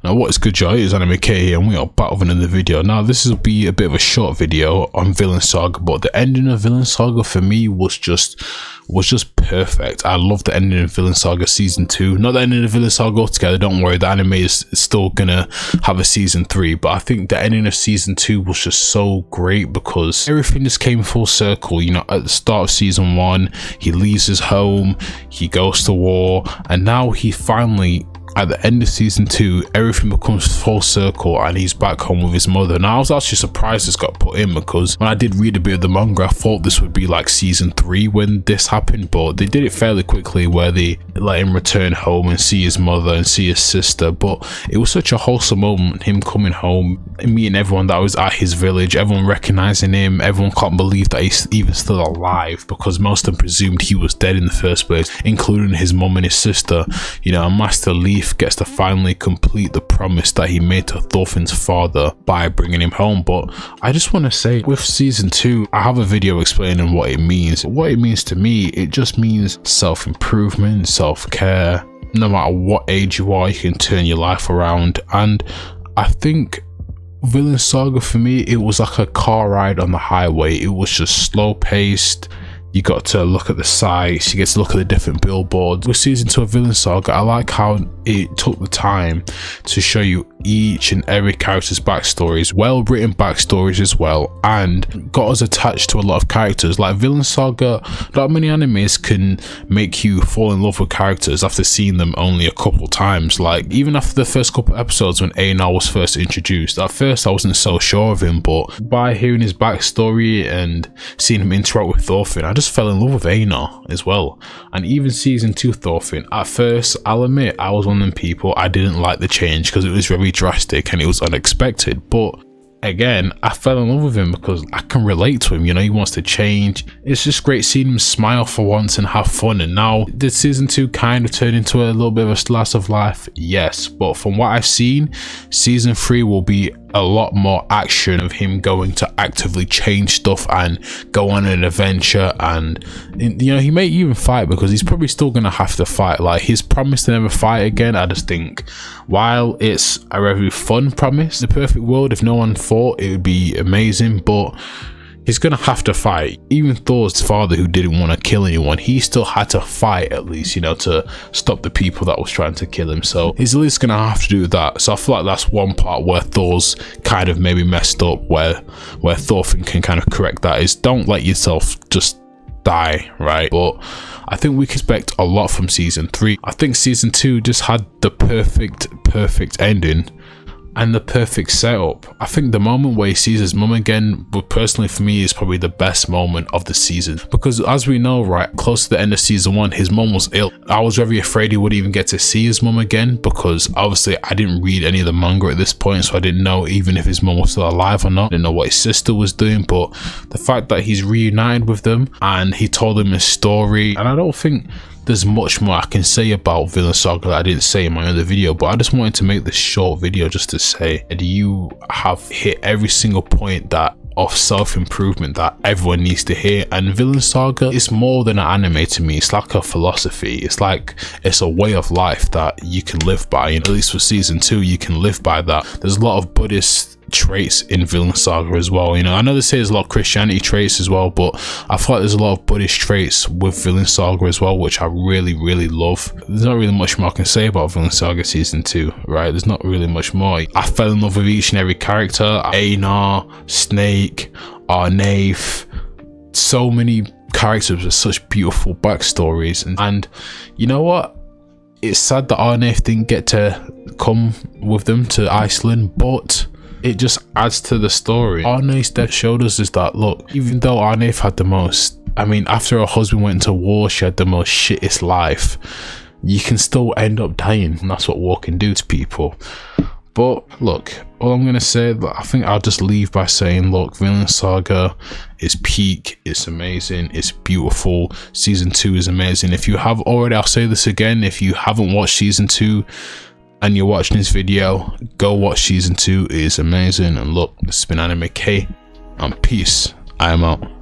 Now what is good, y'all? It is Anime K here, and we are back with another video. Now this will be a bit of a short video on Vinland Saga, but the ending of Vinland Saga for me was just perfect. I love the ending of Vinland Saga season 2. Not the ending of Vinland Saga altogether, don't worry, the anime is still gonna have a season 3, but I think the ending of season 2 was just so great because everything just came full circle. You know, at the start of season 1, he leaves his home, he goes to war, and now he finally, at the end of season 2, everything becomes full circle and he's back home with his mother. Now I was actually surprised this got put in, because when I did read a bit of the manga, I thought this would be like season 3 when this happened, but they did it fairly quickly where they let him return home and see his mother and see his sister. But it was such a wholesome moment, him coming home and meeting everyone that was at his village, everyone recognizing him, everyone can't believe that he's even still alive, because most of them presumed he was dead in the first place, including his mum and his sister. You know, and Master Leaf gets to finally complete the promise that he made to Thorfinn's father by bringing him home. But I just want to say, with season 2, I have a video explaining what it means. What it means to me, it just means self-improvement, self-care. No matter what age you are, you can turn your life around. And I think Vinland Saga for me, it was like a car ride on the highway. It was just slow paced. You got to look at the sights, you get to look at the different billboards. With season 2 of Vinland Saga, I like how it took the time to show you each and every character's backstories, well written backstories as well, and got us attached to a lot of characters. Like Vinland Saga, not many animes can make you fall in love with characters after seeing them only a couple times. Like even after the first couple episodes when Einar was first introduced, at first I wasn't so sure of him, but by hearing his backstory and seeing him interact with Thorfinn, I just fell in love with Einar as well. And even season 2 Thorfinn, at first I'll admit I was one of them people, I didn't like the change because it was very drastic and it was unexpected, but again I fell in love with him because I can relate to him. You know, he wants to change. It's just great seeing him smile for once and have fun. And now did season 2 kind of turn into a little bit of a slice of life? Yes, but from what I've seen, season 3 will be a lot more action of him going to actively change stuff and go on an adventure. And you know, he may even fight, because he's probably still gonna have to fight. Like his promise to never fight again, I just think, while it's a very fun promise, the perfect world, if no one fought, it would be amazing, but he's gonna have to fight. Even Thor's father, who didn't want to kill anyone, he still had to fight at least, you know, to stop the people that was trying to kill him. So he's at least gonna have to do that. So I feel like that's one part where Thor's kind of maybe messed up, where Thorfinn can kind of correct that, is don't let yourself just die, right? But I think we can expect a lot from season 3. I think season 2 just had the perfect ending and the perfect setup. I think the moment where he sees his mum again, but personally for me, is probably the best moment of the season, because as we know, right, close to the end of season 1, his mum was ill. I was very afraid he wouldn't even get to see his mum again, because obviously I didn't read any of the manga at this point, so I didn't know even if his mum was still alive or not. I didn't know what his sister was doing. But the fact that he's reunited with them and he told him his story, and I don't think there's much more I can say about Vinland Saga that I didn't say in my other video, but I just wanted to make this short video just to say that you have hit every single point that of self-improvement that everyone needs to hear. And Vinland Saga is more than an anime to me. It's like a philosophy. It's like, it's a way of life that you can live by, and at least for season 2 you can live by that. There's a lot of Buddhist traits in Vinland Saga as well. You know, I know they say there's a lot of Christianity traits as well, but I feel like there's a lot of Buddhist traits with Vinland Saga as well, which I really love. There's not really much more I can say about Vinland Saga season 2, right? There's not really much more. I fell in love with each and every character. Einar, Snake, Arnaith, so many characters with such beautiful backstories. And you know what? It's sad that Arnaith didn't get to come with them to Iceland, but it just adds to the story. Arnaith's death showed us is that, look, even though Arnaith had the most, I mean, after her husband went into war, she had the most shittest life, you can still end up dying, and that's what war can do to people. But look, all I'm gonna say, I think I'll just leave by saying, look, Vinland Saga is peak, it's amazing, it's beautiful. Season 2 is amazing. If you have already, I'll say this again, if you haven't watched season 2 and you're watching this video, go watch season 2. It is amazing. And look, this has been Anime K, and peace. I am out.